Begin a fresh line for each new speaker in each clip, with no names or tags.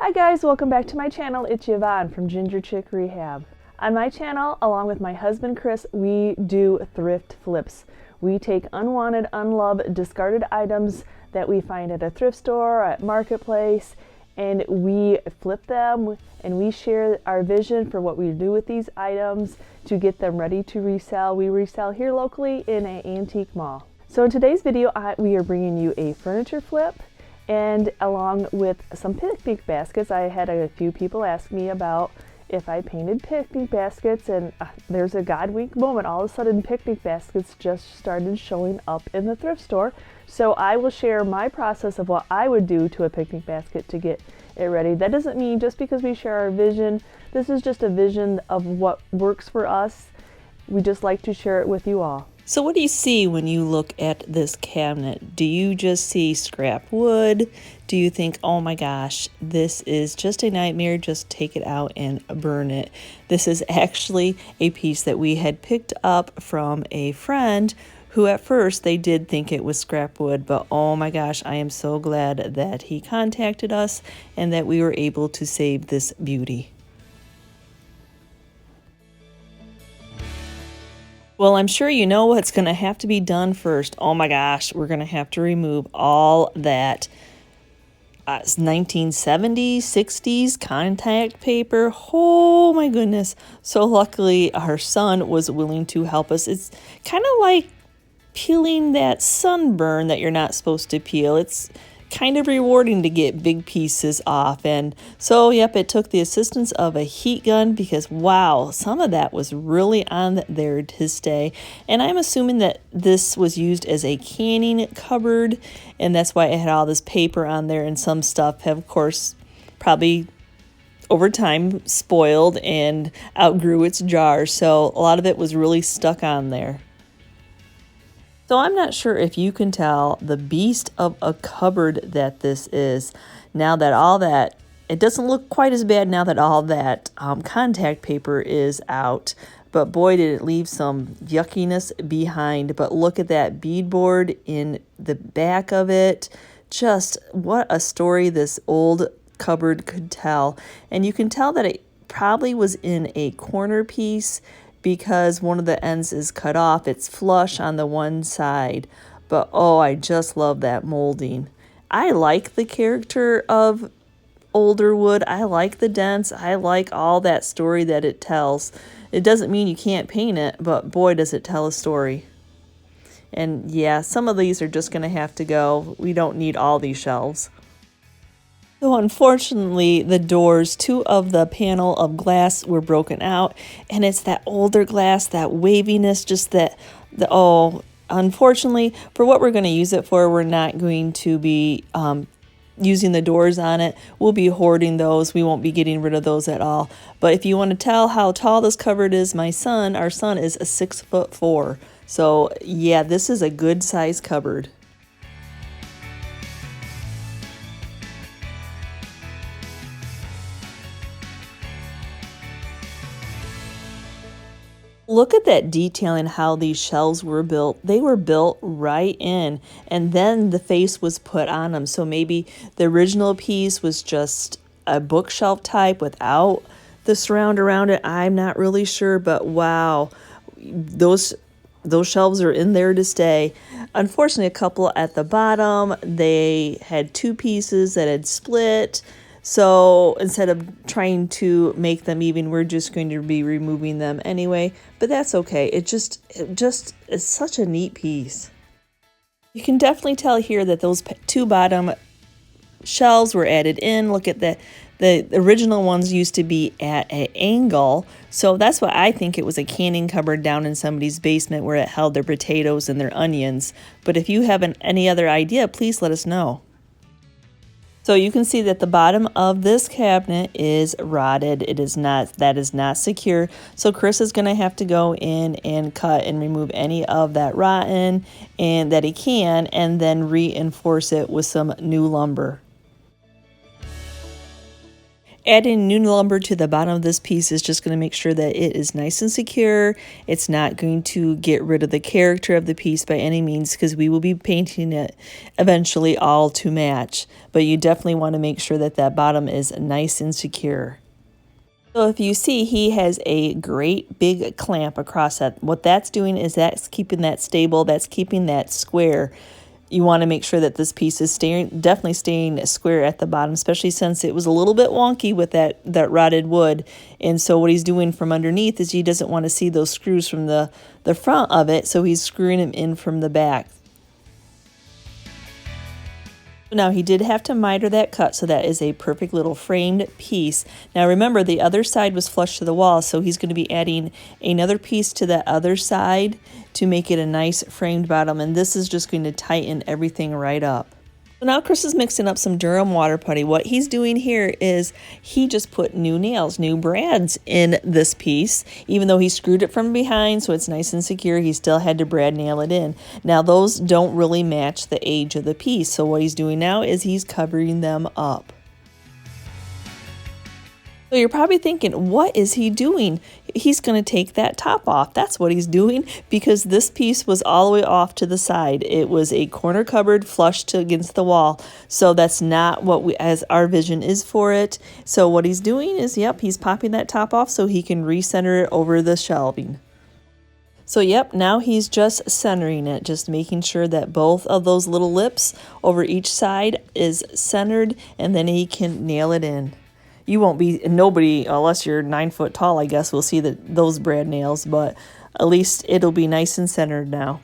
Hi guys, welcome back to my channel. It's Yvonne from Ginger Chick Rehab. On my channel, along with my husband Chris, we do thrift flips. We take unwanted, unloved, discarded items that we find at a thrift store or at marketplace, and we flip them and we share our vision for what we do with these items to get them ready to resell. We resell here locally in an antique mall. So in today's video, we are bringing you a furniture flip, and along with some picnic baskets. I had a few people ask me about if I painted picnic baskets, and there's a God wink moment. All of a sudden picnic baskets just started showing up in the thrift store. So I will share my process of what I would do to a picnic basket to get it ready. That doesn't mean just because we share our vision, this is just a vision of what works for us. We just like to share it with you all.
So what do you see when you look at this cabinet? Do you just see scrap wood? Do you think, oh my gosh, this is just a nightmare, just take it out and burn it? This is actually a piece that we had picked up from a friend who at first they did think it was scrap wood, but oh my gosh, I am so glad that he contacted us and that we were able to save this beauty. Well, I'm sure you know what's going to have to be done first. Oh my gosh, we're going to have to remove all that 1970s, 60s contact paper. Oh my goodness. So luckily our son was willing to help us. It's kind of like peeling that sunburn that you're not supposed to peel. It's kind of rewarding to get big pieces off. And so, yep, it took the assistance of a heat gun because, wow, some of that was really on there to stay. And I'm assuming that this was used as a canning cupboard, and that's why it had all this paper on there, and some stuff have, of course, probably over time spoiled and outgrew its jar. So a lot of it was really stuck on there. So I'm not sure if you can tell the beast of a cupboard that this is. Now that all that, it doesn't look quite as bad now that all that contact paper is out. But boy, did it leave some yuckiness behind. But look at that beadboard in the back of it. Just what a story this old cupboard could tell. And you can tell that it probably was in a corner piece, because one of the ends is cut off. It's flush on the one side. But oh, I just love that molding. I like the character of older wood. I like the dents. I like all that story that it tells. It doesn't mean you can't paint it, but boy, does it tell a story. And yeah, some of these are just going to have to go. We don't need all these shelves. So unfortunately, the doors, two of the panel of glass were broken out, and it's that older glass, that waviness, just unfortunately, for what we're going to use it for, we're not going to be using the doors on it. We'll be hoarding those. We won't be getting rid of those at all. But if you want to tell how tall this cupboard is, our son is a 6'4". So yeah, this is a good size cupboard. Look at that detailing, how these shelves were built. They were built right in, and then the face was put on them. So maybe the original piece was just a bookshelf type without the surround around it. I'm not really sure, but wow, those shelves are in there to stay. Unfortunately, a couple at the bottom, they had two pieces that had split. So instead of trying to make them even, we're just going to be removing them anyway. But that's okay. It just is such a neat piece. You can definitely tell here that those two bottom shelves were added in. Look at the original ones used to be at an angle. So that's why I think it was a canning cupboard down in somebody's basement where it held their potatoes and their onions. But if you have any other idea, please let us know. So you can see that the bottom of this cabinet is rotted. That is not secure. So Chris is going to have to go in and cut and remove any of that rotten and that he can, and then reinforce it with some new lumber. Adding new lumber to the bottom of this piece is just going to make sure that it is nice and secure. It's not going to get rid of the character of the piece by any means, because we will be painting it eventually all to match. But you definitely want to make sure that that bottom is nice and secure. So if you see, he has a great big clamp across that. What that's doing is that's keeping that stable, that's keeping that square. You want to make sure that this piece is definitely staying square at the bottom, especially since it was a little bit wonky with that rotted wood. And so what he's doing from underneath is he doesn't want to see those screws from the front of it, so he's screwing them in from the back. Now he did have to miter that cut, so that is a perfect little framed piece. Now remember, the other side was flush to the wall, so he's going to be adding another piece to that other side to make it a nice framed bottom, and this is just going to tighten everything right up. So now Chris is mixing up some Durham water putty. What he's doing here is he just put new nails, new brads in this piece. Even though he screwed it from behind so it's nice and secure, he still had to brad nail it in. Now those don't really match the age of the piece, so what he's doing now is he's covering them up. So you're probably thinking, what is he doing? He's going to take that top off. That's what he's doing, because this piece was all the way off to the side. It was a corner cupboard flush against the wall. So that's not what as our vision is for it. So what he's doing is, yep, he's popping that top off so he can recenter it over the shelving. So yep, now he's just centering it, just making sure that both of those little lips over each side is centered, and then he can nail it in. You won't be, nobody, unless you're 9 foot tall, I guess, will see those brad nails, but at least it'll be nice and centered now.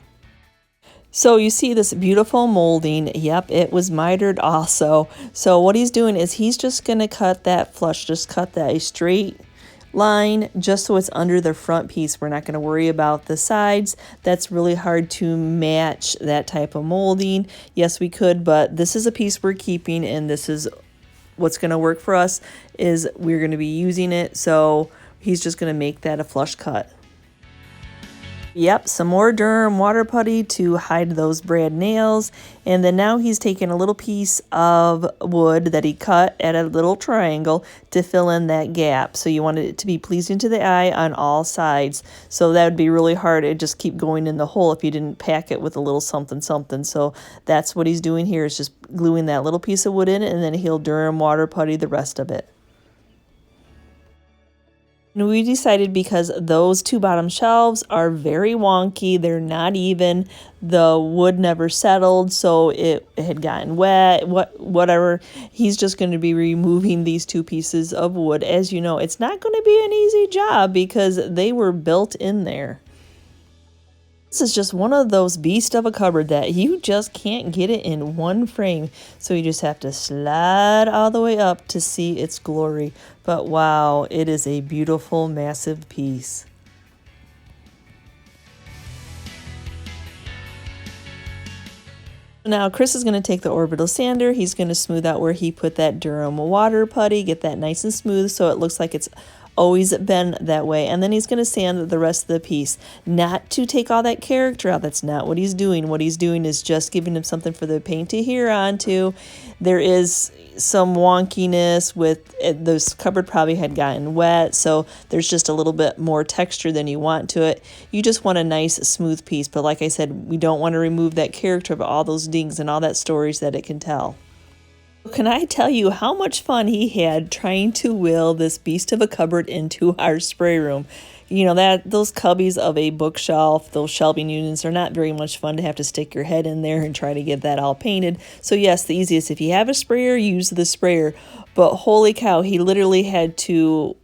So you see this beautiful molding. Yep, it was mitered also. So what he's doing is he's just going to cut that flush, just cut that a straight line just so it's under the front piece. We're not going to worry about the sides. That's really hard to match that type of molding. Yes, we could, but this is a piece we're keeping, and this is what's going to work for us is we're going to be using it, so he's just going to make that a flush cut. Yep, some more Durham water putty to hide those brad nails, and then now he's taking a little piece of wood that he cut at a little triangle to fill in that gap. So you wanted it to be pleasing to the eye on all sides. So that would be really hard to just keep going in the hole if you didn't pack it with a little something something. So that's what he's doing here, is just gluing that little piece of wood in, and then he'll Durham water putty the rest of it. And we decided, because those two bottom shelves are very wonky, they're not even, the wood never settled, so it had gotten wet, whatever, he's just going to be removing these two pieces of wood. As you know, it's not going to be an easy job because they were built in there. This is just one of those beasts of a cupboard that you just can't get it in one frame. So you just have to slide all the way up to see its glory. But wow, it is a beautiful, massive piece. Now Chris is going to take the orbital sander. He's going to smooth out where he put that Durham water putty, get that nice and smooth so it looks like it's always been that way. And then he's going to sand the rest of the piece, not to take all that character out. That's not what he's doing. What he's doing is just giving him something for the paint to adhere onto. There is some wonkiness with it. This cupboard probably had gotten wet, so there's just a little bit more texture than you want to it. You just want a nice smooth piece, but like I said, we don't want to remove that character of all those dings and all that stories that it can tell. Can I tell you how much fun he had trying to will this beast of a cupboard into our spray room? You know, that those cubbies of a bookshelf, those shelving units are not very much fun to have to stick your head in there and try to get that all painted. So yes, the easiest, if you have a sprayer, use the sprayer. But holy cow, he literally had to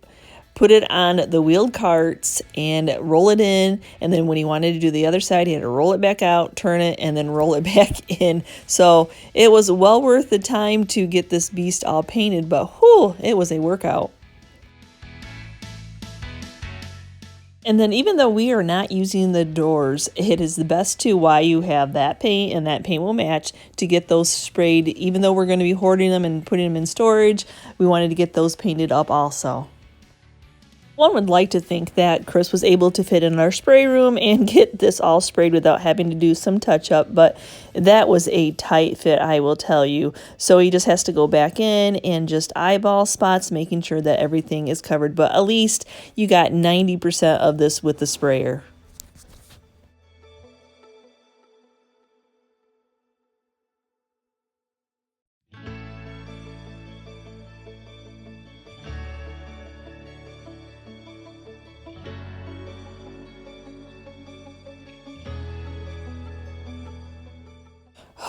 put it on the wheeled carts and roll it in, and then when he wanted to do the other side, he had to roll it back out, turn it, and then roll it back in. So it was well worth the time to get this beast all painted, but whew, it was a workout. And then even though we are not using the doors, it is the best too why you have that paint, and that paint will match, to get those sprayed. Even though we're going to be hoarding them and putting them in storage, we wanted to get those painted up also. One would like to think that Chris was able to fit in our spray room and get this all sprayed without having to do some touch up, but that was a tight fit, I will tell you. So he just has to go back in and just eyeball spots, making sure that everything is covered. But at least you got 90% of this with the sprayer.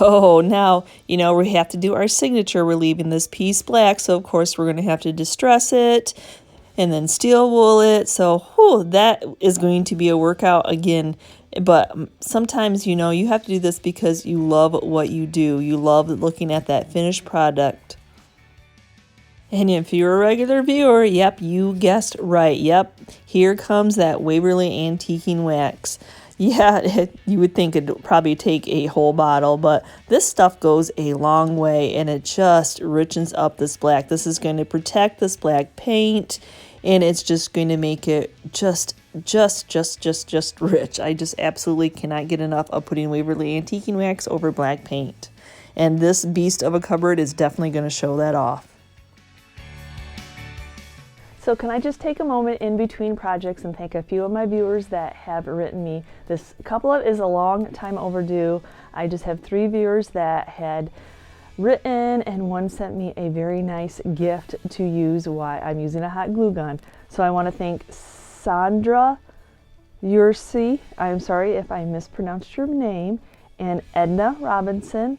Oh, now, we have to do our signature. We're leaving this piece black, so of course we're going to have to distress it and then steel wool it. So, that is going to be a workout again. But sometimes, you have to do this because you love what you do. You love looking at that finished product. And if you're a regular viewer, yep, you guessed right. Yep, here comes that Waverly antiquing wax. Yeah, you would think it'd probably take a whole bottle, but this stuff goes a long way, and it just richens up this black. This is going to protect this black paint, and it's just going to make it just rich. I just absolutely cannot get enough of putting Waverly antiquing wax over black paint. And this beast of a cupboard is definitely going to show that off.
So can I just take a moment in between projects and thank a few of my viewers that have written me. This couple is a long time overdue. I just have 3 viewers that had written, and one sent me a very nice gift to use while I'm using a hot glue gun. So I want to thank Sandra Yursi, I'm sorry if I mispronounced your name, and Edna Robinson,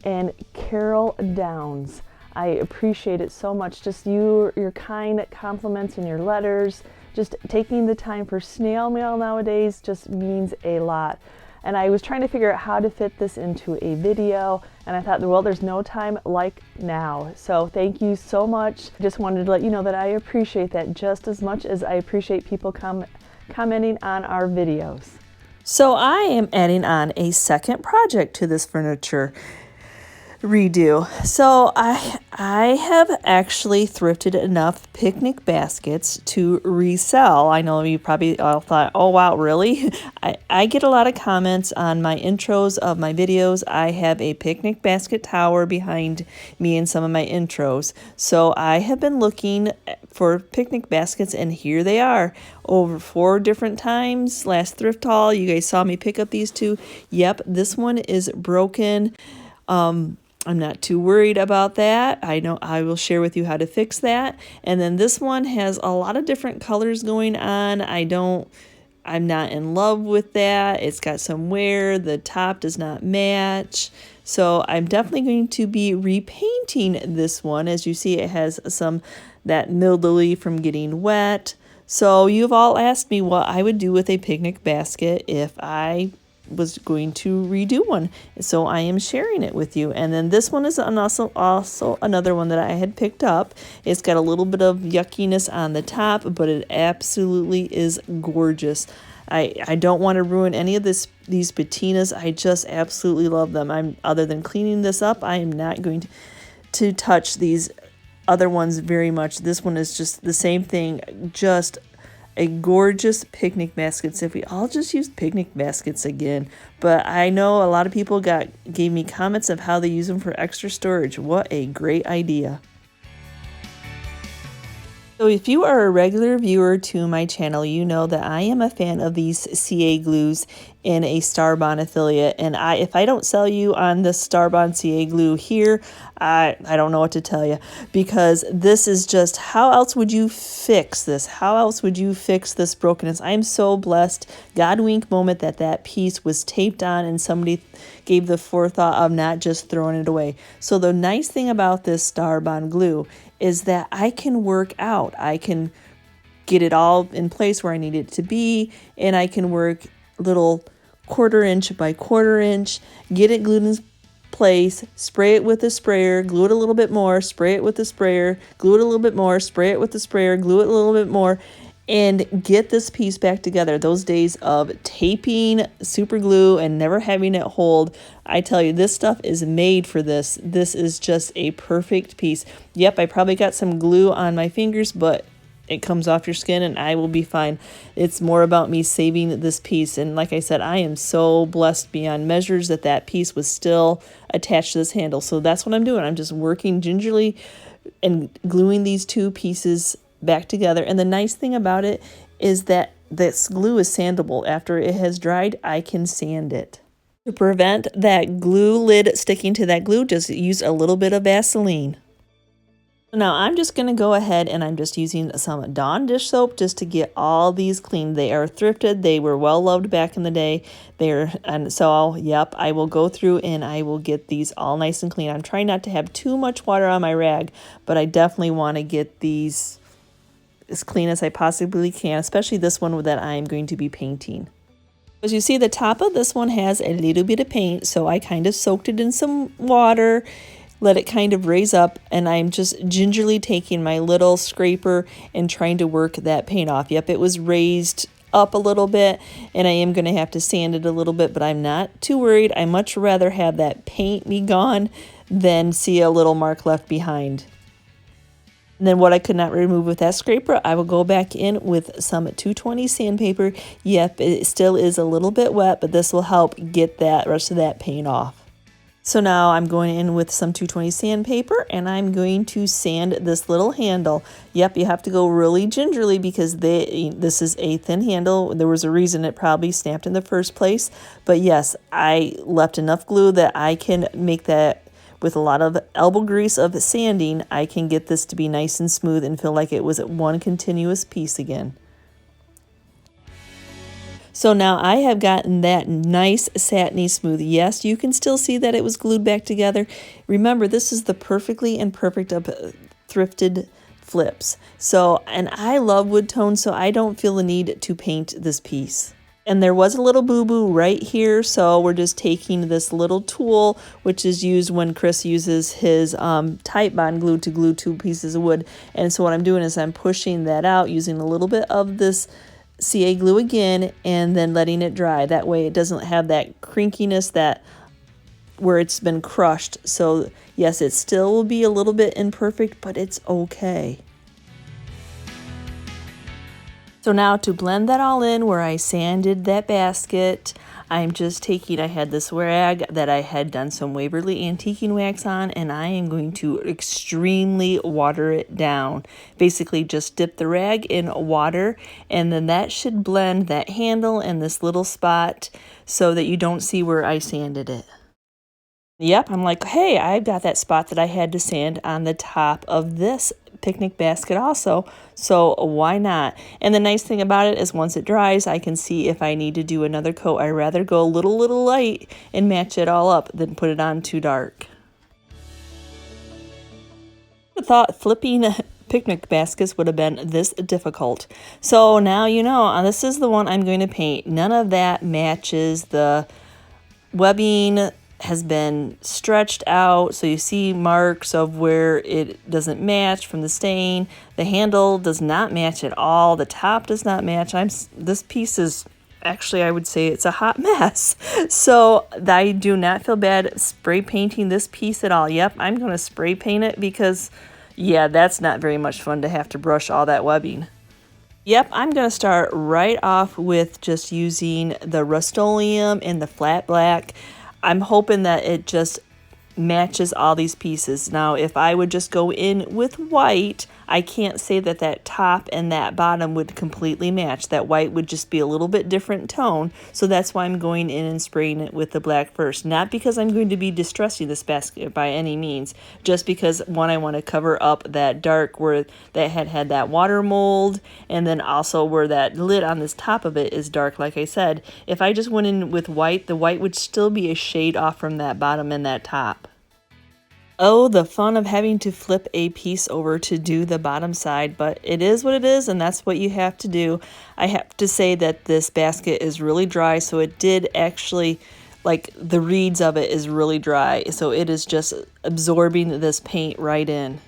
and Carol Downs. I appreciate it so much. Just your kind compliments and your letters. Just taking the time for snail mail nowadays just means a lot. And I was trying to figure out how to fit this into a video, and I thought, well, there's no time like now. So thank you so much. Just wanted to let you know that I appreciate that just as much as I appreciate people commenting on our videos.
So I am adding on a second project to this furniture redo. So I have actually thrifted enough picnic baskets to resell. I know you probably all thought, oh wow, really? I get a lot of comments on my intros of my videos. I have a picnic basket tower behind me in some of my intros. So I have been looking for picnic baskets, and here they are. Over 4 different times. Last thrift haul, you guys saw me pick up these 2. Yep, this one is broken. I'm not too worried about that. I know I will share with you how to fix that. And then this one has a lot of different colors going on. I'm not in love with that. It's got some wear. The top does not match. So I'm definitely going to be repainting this one. As you see, it has that mildew from getting wet. So you've all asked me what I would do with a picnic basket if I was going to redo one, so I am sharing it with you. And then this one is also another one that I had picked up. It's got a little bit of yuckiness on the top, but it absolutely is gorgeous. I don't want to ruin any of these patinas. I just absolutely love them. Other than cleaning this up, I am not going to touch these other ones very much. This one is just the same thing, just a gorgeous picnic baskets. If we all just use picnic baskets again. But I know a lot of people gave me comments of how they use them for extra storage. What a great idea. So if you are a regular viewer to my channel, you know that I am a fan of these CA glues in a Starbond affiliate. And if I don't sell you on the Starbond CA glue here, I don't know what to tell you, because this is just, how else would you fix this? How else would you fix this brokenness? I'm so blessed. God wink moment that piece was taped on and somebody gave the forethought of not just throwing it away. So the nice thing about this Starbond glue is that I can work out. I can get it all in place where I need it to be, and I can work little 1/4 inch by 1/4 inch, get it glued in place, spray it with a sprayer, glue it a little bit more, spray it with a sprayer, glue it a little bit more, spray it with a sprayer, glue it a little bit more, and get this piece back together. Those days of taping super glue and never having it hold, I tell you, this stuff is made for this. This is just a perfect piece. Yep, I probably got some glue on my fingers, but it comes off your skin and I will be fine. It's more about me saving this piece. And like I said, I am so blessed beyond measures that that piece was still attached to this handle. So that's what I'm doing. I'm just working gingerly and gluing these two pieces back together. And the nice thing about it is that this glue is sandable. After it has dried, I can sand it. To prevent that glue lid sticking to that glue, just use a little bit of Vaseline. Now I'm just going to go ahead and I'm just using some Dawn dish soap just to get all these clean. They are thrifted. They were well loved back in the day. And so, yep, I will go through and I will get these all nice and clean. I'm trying not to have too much water on my rag, but I definitely want to get these as clean as I possibly can, especially this one that I'm going to be painting. As you see, the top of this one has a little bit of paint, so I kind of soaked it in some water, let it kind of raise up, and I'm just gingerly taking my little scraper and trying to work that paint off. Yep, it was raised up a little bit, and I am going to have to sand it a little bit, but I'm not too worried. I much rather have that paint be gone than see a little mark left behind. And then what I could not remove with that scraper, I will go back in with some 220 sandpaper. Yep, it still is a little bit wet, but this will help get that rest of that paint off. So now I'm going in with some 220 sandpaper and I'm going to sand this little handle. Yep, you have to go really gingerly because this is a thin handle. There was a reason it probably snapped in the first place. But yes, I left enough glue that I can make that with a lot of elbow grease of sanding. I can get this to be nice and smooth and feel like it was one continuous piece again. So now I have gotten that nice satiny smooth. Yes, you can still see that it was glued back together. Remember, this is the perfectly imperfect of thrifted flips. So, and I love wood tones, so I don't feel the need to paint this piece. And there was a little boo-boo right here, so we're just taking this little tool, which is used when Chris uses his Titebond glue to glue two pieces of wood. And so what I'm doing is I'm pushing that out using a little bit of this CA glue again and then letting it dry. That way it doesn't have that crinkiness that where it's been crushed. So yes, it still will be a little bit imperfect, but it's okay. So now to blend that all in where I sanded that basket, I'm just taking, I had this rag that I had done some Waverly antiquing wax on, and I am going to extremely water it down. Basically just dip the rag in water, and then that should blend that handle and this little spot so that you don't see where I sanded it. Yep, I'm like, hey, I've got that spot that I had to sand on the top of this picnic basket also, so why not? And the nice thing about it is once it dries, I can see if I need to do another coat. I'd rather go a little light and match it all up than put it on too dark. I thought flipping picnic baskets would have been this difficult. So now you know, this is the one I'm going to paint. None of that matches. The webbing has been stretched out, so you see marks of where it doesn't match from the stain. The handle does not match at all. The top does not match. This piece is actually, I would say it's a hot mess. So I do not feel bad spray painting this piece at all. Yep, I'm going to spray paint it because, yeah, that's not very much fun to have to brush all that webbing. Yep, I'm going to start right off with just using the Rust-Oleum and the flat black. I'm hoping that it just matches all these pieces. Now, if I would just go in with white, I can't say that that top and that bottom would completely match. That white would just be a little bit different tone. So that's why I'm going in and spraying it with the black first. Not because I'm going to be distressing this basket by any means. Just because, one, I want to cover up that dark where that had that water mold. And then also where that lid on this top of it is dark, like I said. If I just went in with white, the white would still be a shade off from that bottom and that top. Oh, the fun of having to flip a piece over to do the bottom side, but it is what it is, and that's what you have to do. I have to say that this basket is really dry, so it did actually, like, the reeds of it is really dry, so it is just absorbing this paint right in.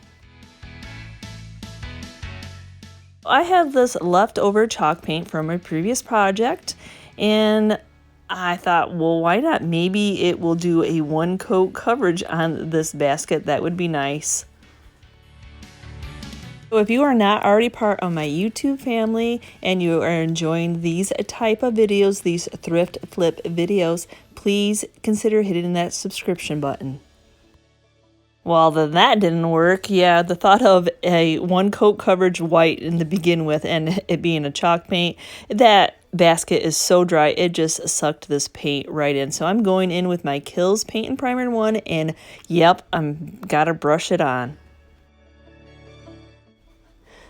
I have this leftover chalk paint from a previous project, and I thought, well, why not? Maybe it will do a one coat coverage on this basket. That would be nice. So if you are not already part of my YouTube family and you are enjoying these type of videos, these thrift flip videos, please consider hitting that subscription button. Well, then that didn't work. Yeah, the thought of a one coat coverage white in to begin with and it being a chalk paint, that basket is so dry, it just sucked this paint right in. So I'm going in with my Kills Paint and Primer one, and yep, I'm gotta brush it on.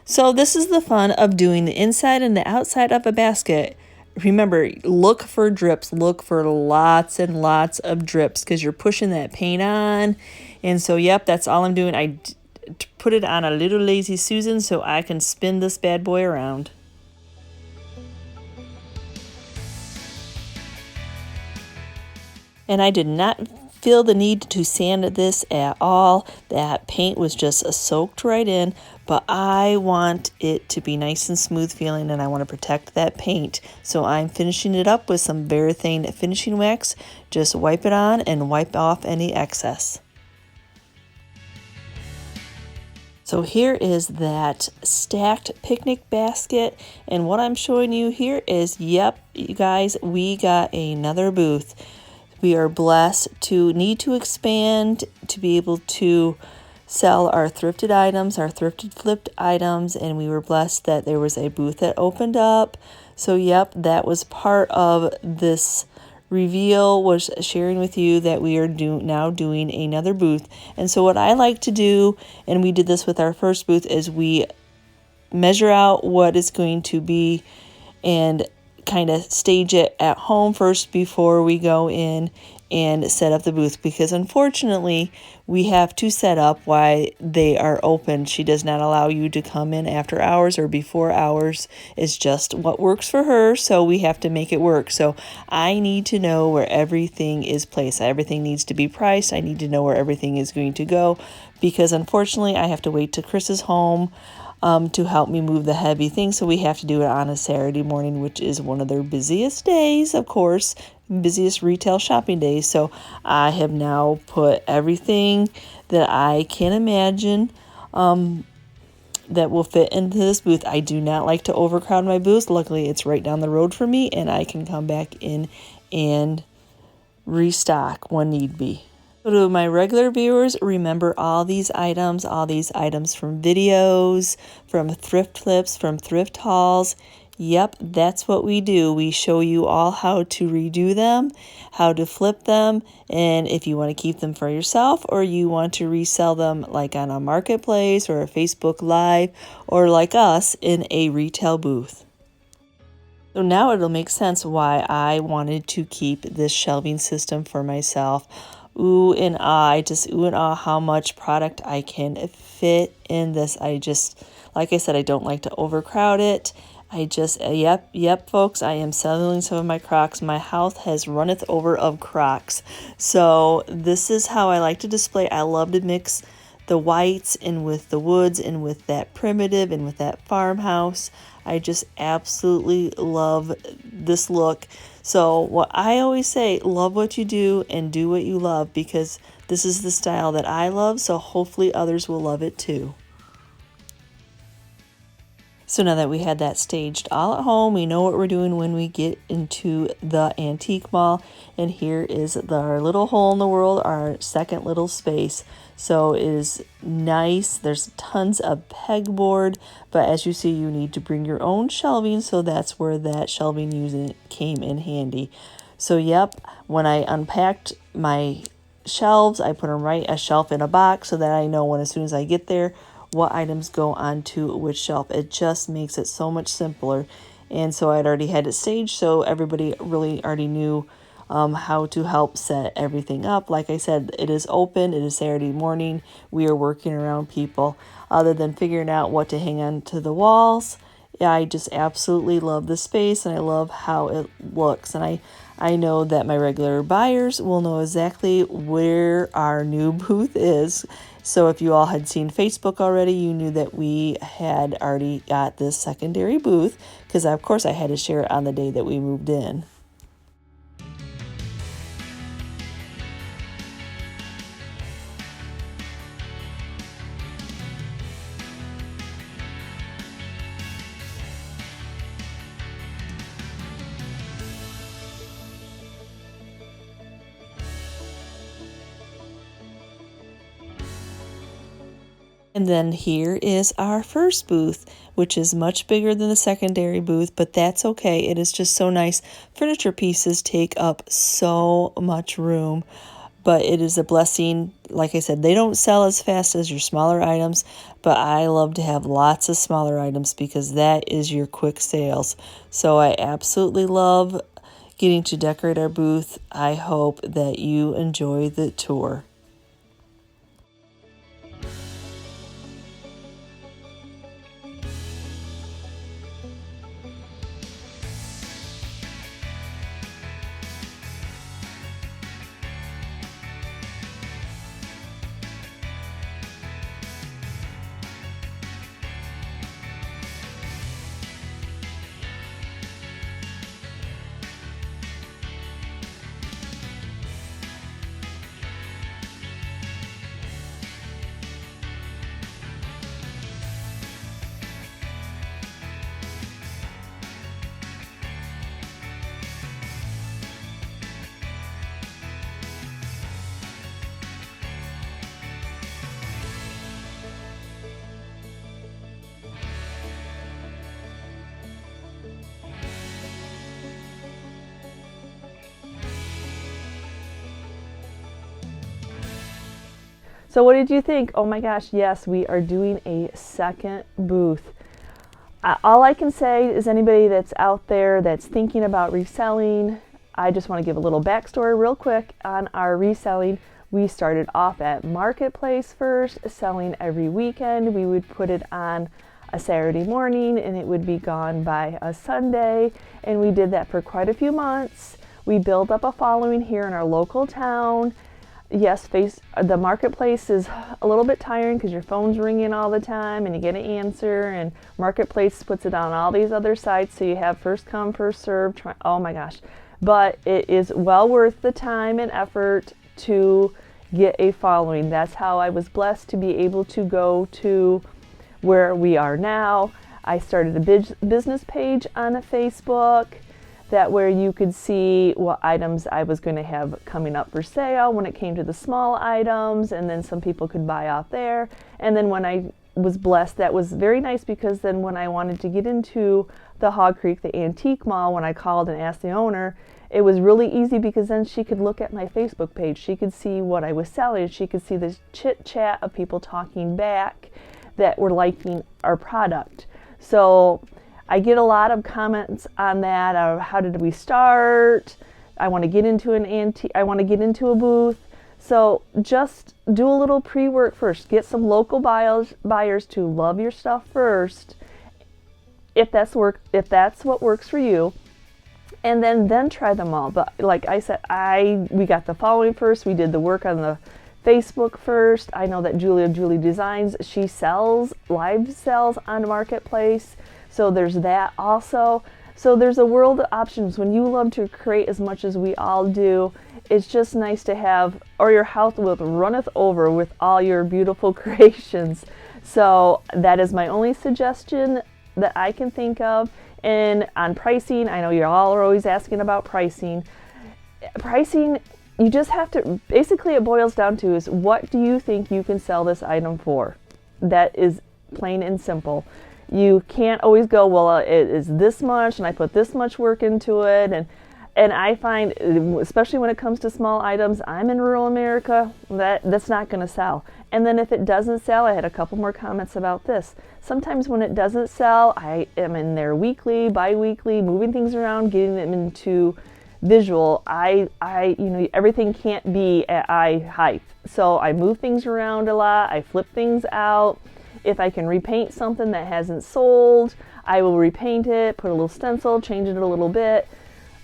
So this is the fun of doing the inside and the outside of a basket. Remember, look for drips. Look for lots and lots of drips because you're pushing that paint on. And so, yep, that's all I'm doing. I put it on a little Lazy Susan so I can spin this bad boy around. And I did not feel the need to sand this at all. That paint was just soaked right in, but I want it to be nice and smooth feeling, and I want to protect that paint. So I'm finishing it up with some Varathane finishing wax. Just wipe it on and wipe off any excess. So here is that stacked picnic basket, and what I'm showing you here is, yep, you guys, we got another booth. We are blessed to need to expand to be able to sell our thrifted items, our thrifted flipped items, and we were blessed that there was a booth that opened up. So yep, that was part of this reveal, was sharing with you that we are now doing another booth. And so what I like to do, and we did this with our first booth, is we measure out what it's going to be and kind of stage it at home first before we go in and set up the booth, because unfortunately we have to set up while they are open. She does not allow you to come in after hours or before hours. It's just what works for her, so we have to make it work. So I need to know where everything is placed. Everything needs to be priced. I need to know where everything is going to go, because unfortunately I have to wait till Chris is home to help me move the heavy things. So we have to do it on a Saturday morning, which is one of their busiest days, of course, busiest retail shopping days. So I have now put everything that I can imagine that will fit into this booth. I do not like to overcrowd my booth. Luckily, it's right down the road for me, and I can come back in and restock when need be. So to my regular viewers, remember all these items from videos, from thrift flips, from thrift hauls. Yep, that's what we do. We show you all how to redo them, how to flip them, and if you want to keep them for yourself or you want to resell them like on a marketplace or a Facebook Live or like us in a retail booth. So now it'll make sense why I wanted to keep this shelving system for myself. Ooh and ah, I just ooh and ah how much product I can fit in this. Like I said, I don't like to overcrowd it. Yep, folks, I am selling some of my Crocs. My house has runneth over of Crocs. So this is how I like to display. I love to mix the whites in with the woods and with that primitive and with that farmhouse. I just absolutely love this look. So what I always say, love what you do and do what you love, because this is the style that I love, so hopefully others will love it too. So now that we had that staged all at home, we know what we're doing when we get into the antique mall. And here is our little hole in the world, our second little space. So it is nice. There's tons of pegboard, but as you see, you need to bring your own shelving. So that's where that shelving unit came in handy. So yep, when I unpacked my shelves, I put them right a shelf in a box so that I know when as soon as I get there, what items go onto which shelf. It just makes it so much simpler. And so I'd already had it staged, so everybody really already knew how to help set everything up. Like I said, it is open. It is Saturday morning. We are working around people. Other than figuring out what to hang on to the walls, yeah, I just absolutely love the space, and I love how it looks. And I know that my regular buyers will know exactly where our new booth is. So if you all had seen Facebook already, you knew that we had already got this secondary booth, because of course I had to share it on the day that we moved in. And then here is our first booth, which is much bigger than the secondary booth, but that's okay. It is just so nice. Furniture pieces take up so much room, but it is a blessing. Like I said, they don't sell as fast as your smaller items, but I love to have lots of smaller items because that is your quick sales. So I absolutely love getting to decorate our booth. I hope that you enjoy the tour.
So what did you think? Oh my gosh, yes, we are doing a second booth. All I can say is anybody that's out there that's thinking about reselling, I just want to give a little backstory real quick on our reselling. We started off at Marketplace first, selling every weekend. We would put it on a Saturday morning and it would be gone by a Sunday, and we did that for quite a few months. We built up a following here in our local town. Yes, the Marketplace is a little bit tiring because your phone's ringing all the time and you get an answer, and Marketplace puts it on all these other sites, so you have first come, first serve. Oh my gosh. But it is well worth the time and effort to get a following. That's how I was blessed to be able to go to where we are now. I started a business page on Facebook. That where you could see what items I was going to have coming up for sale when it came to the small items, and then some people could buy off there. And then when I was blessed, that was very nice, because then when I wanted to get into the Hog Creek, the antique mall, when I called and asked the owner, it was really easy because then she could look at my Facebook page. She could see what I was selling. She could see the chit chat of people talking back that were liking our product. So I get a lot of comments on that. How did we start? I want to get into an antique. I want to get into a booth. So just do a little pre-work first. Get some local buyers to love your stuff first, if that's what works for you, and then try them all. But like I said, we got the following first. We did the work on the Facebook first. I know that Julie Designs, she live sells on Marketplace. So there's that also. So there's a world of options. When you love to create as much as we all do, it's just nice to have, or your house runneth over with all your beautiful creations. So that is my only suggestion that I can think of. And on pricing, I know you all are always asking about pricing. Pricing, you just have to, basically it boils down to is, what do you think you can sell this item for? That is plain and simple. You can't always go, well, it is this much and I put this much work into it. And I find, especially when it comes to small items, I'm in rural America, that's not going to sell. And then if it doesn't sell, I had a couple more comments about this. Sometimes when it doesn't sell, I am in there weekly, bi-weekly, moving things around, getting them into visual. Everything can't be at eye height. So I move things around a lot. I flip things out. If I can repaint something that hasn't sold, I will repaint it, put a little stencil, change it a little bit.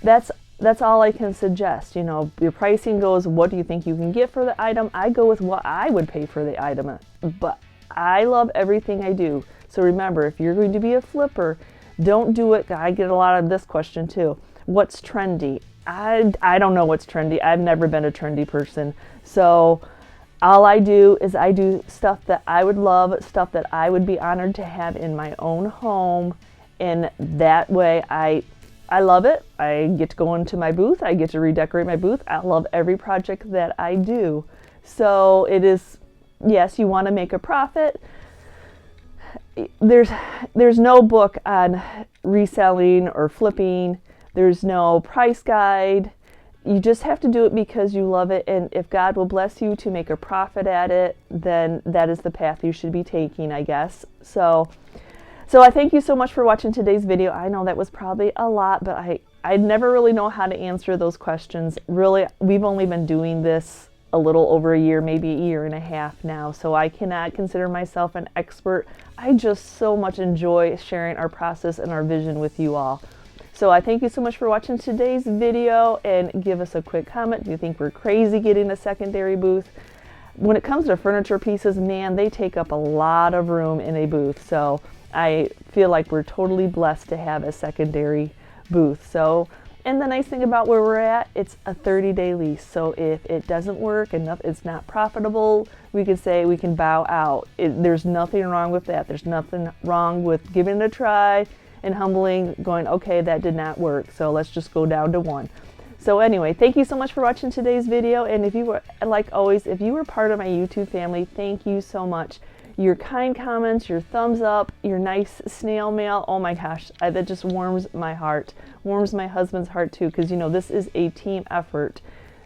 That's all I can suggest. Your pricing goes, what do you think you can get for the item? I go with what I would pay for the item. But I love everything I do. So remember, if you're going to be a flipper, don't do it. I get a lot of this question too. What's trendy? I don't know what's trendy. I've never been a trendy person. So all I do is I do stuff that I would love, stuff that I would be honored to have in my own home. And that way I love it. I get to go into my booth. I get to redecorate my booth. I love every project that I do. So it is yes, you want to make a profit. There's no book on reselling or flipping. There's no price guide. You just have to do it because you love it, and if God will bless you to make a profit at it, then that is the path you should be taking, I guess. So I thank you so much for watching today's video. I know that was probably a lot, but I never really know how to answer those questions. Really, we've only been doing this a little over a year, maybe a year and a half now, so I cannot consider myself an expert. I just so much enjoy sharing our process and our vision with you all. So I thank you so much for watching today's video, and give us a quick comment. Do you think we're crazy getting a secondary booth? When it comes to furniture pieces, man, they take up a lot of room in a booth. So I feel like we're totally blessed to have a secondary booth. So, and the nice thing about where we're at, it's a 30-day lease. So if it doesn't work and it's not profitable, we can say we can bow out. There's nothing wrong with that. There's nothing wrong with giving it a try and humbling, going, okay, that did not work, so let's just go down to one. So anyway, thank you so much for watching today's video, and if you were, like always, if you were part of my YouTube family, thank you so much. Your kind comments, your thumbs up, your nice snail mail, oh my gosh, that just warms my heart, warms my husband's heart too, because you know, this is a team effort.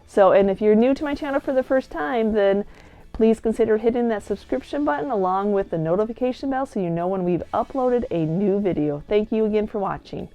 So, and if you're new to my channel for the first time, then please consider hitting that subscription button along with the notification bell so you know when we've uploaded a new video. Thank you again for watching.